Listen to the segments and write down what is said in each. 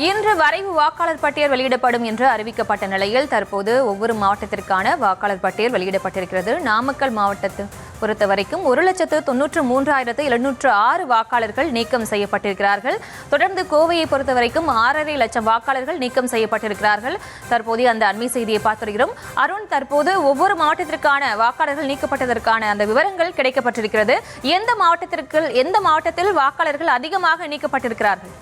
இன்று வரைவு வாக்காளர் பட்டியல் வெளியிடப்படும் என்று அறிவிக்கப்பட்ட நிலையில் தற்போது ஒவ்வொரு மாவட்டத்திற்கான வாக்காளர் பட்டியல் வெளியிடப்பட்டிருக்கிறது. நாமக்கல் மாவட்டத்தை பொறுத்தவரைக்கும் 1,93,706 வாக்காளர்கள் நீக்கம் செய்யப்பட்டிருக்கிறார்கள். தொடர்ந்து கோவையை பொறுத்தவரைக்கும் 6.5 லட்சம் வாக்காளர்கள் நீக்கம் செய்யப்பட்டிருக்கிறார்கள். தற்போது அந்த அண்மை செய்தியை பார்த்திருக்கிறோம். அருண், தற்போது ஒவ்வொரு மாவட்டத்திற்கான வாக்காளர்கள் நீக்கப்பட்டதற்கான அந்த விவரங்கள் கிடைக்கப்பட்டிருக்கிறது. எந்த மாவட்டத்தில் வாக்காளர்கள் அதிகமாக நீக்கப்பட்டிருக்கிறார்கள்?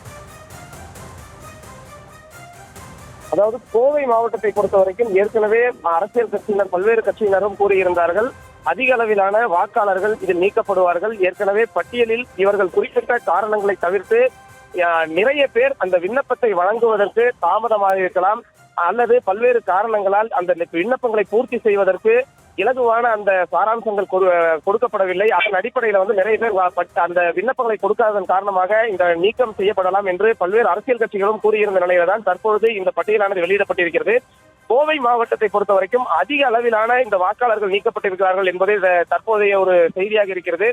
அதாவது கோவை மாவட்டத்தை பொறுத்த வரைக்கும் ஏற்கனவே அரசியல் கட்சியினர் பல்வேறு கட்சியினரும் கூறியிருந்தார்கள் அதிக அளவிலான வாக்காளர்கள் இதில் நீக்கப்படுவார்கள். ஏற்கனவே பட்டியலில் இவர்கள் குறிப்பிட்ட காரணங்களை தவிர்த்து நிறைய பேர் அந்த விண்ணப்பத்தை வழங்குவதற்கு தாமதமாக இருக்கலாம் அல்லது பல்வேறு காரணங்களால் அந்த விண்ணப்பங்களை பூர்த்தி செய்வதற்கு இலகுவான அந்த சாராம்சங்கள் கொடுக்கப்படவில்லை. அதன் அடிப்படையில் நிறைய பேர் அந்த விண்ணப்பங்களை கொடுக்காததன் காரணமாக இந்த நீக்கம் செய்யப்படலாம் என்று பல்வேறு அரசியல் கட்சிகளும் கூறியிருந்த நிலையில தான் தற்பொழுது இந்த பட்டியலானது வெளியிடப்பட்டிருக்கிறது. கோவை மாவட்டத்தை பொறுத்த வரைக்கும் அதிக அளவிலான இந்த வாக்காளர்கள் நீக்கப்பட்டிருக்கிறார்கள் என்பதே தற்போதைய ஒரு செய்தியாக இருக்கிறது.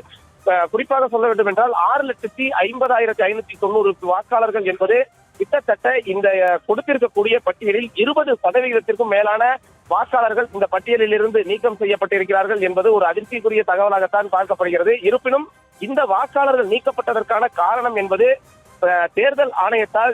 குறிப்பாக சொல்ல வேண்டும் என்றால் 6,50,590 வாக்காளர்கள் என்பது கிட்டத்தட்ட இந்த கொடுத்திருக்கக்கூடிய பட்டியலில் 20% மேலான வாக்காளர்கள் இந்த பட்டியலில் இருந்து நீக்கம் செய்யப்பட்டிருக்கிறார்கள் என்பது ஒரு அதிர்ச்சிக்குரிய தகவலாகத்தான் பார்க்கப்படுகிறது. இருப்பினும் இந்த வாக்காளர்கள் நீக்கப்பட்டதற்கான காரணம் என்பது தேர்தல் ஆணையத்தால்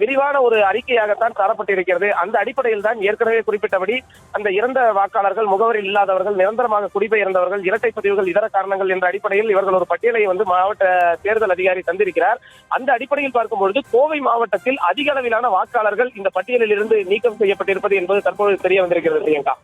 விரிவான ஒரு அறிக்கையாகத்தான் தரப்பட்டிருக்கிறது. அந்த அடிப்படையில் தான் ஏற்கனவே குறிப்பிட்டபடி அந்த இறந்த வாக்காளர்கள், முகவரி இல்லாதவர்கள், நிரந்தரமாக குடிபெயர்ந்தவர்கள், இரட்டை பதிவுகள், இதர காரணங்கள் என்ற அடிப்படையில் இவர்கள் ஒரு பட்டியலை மாவட்ட தேர்தல் அதிகாரி தந்திருக்கிறார். அந்த அடிப்படையில் பார்க்கும்பொழுது கோவை மாவட்டத்தில் அதிக அளவிலான வாக்காளர்கள் இந்த பட்டியலில் இருந்து நீக்கம் செய்யப்பட்டிருப்பது என்பது தற்போது தெரிய வந்திருக்கிறது. பிரியங்கா.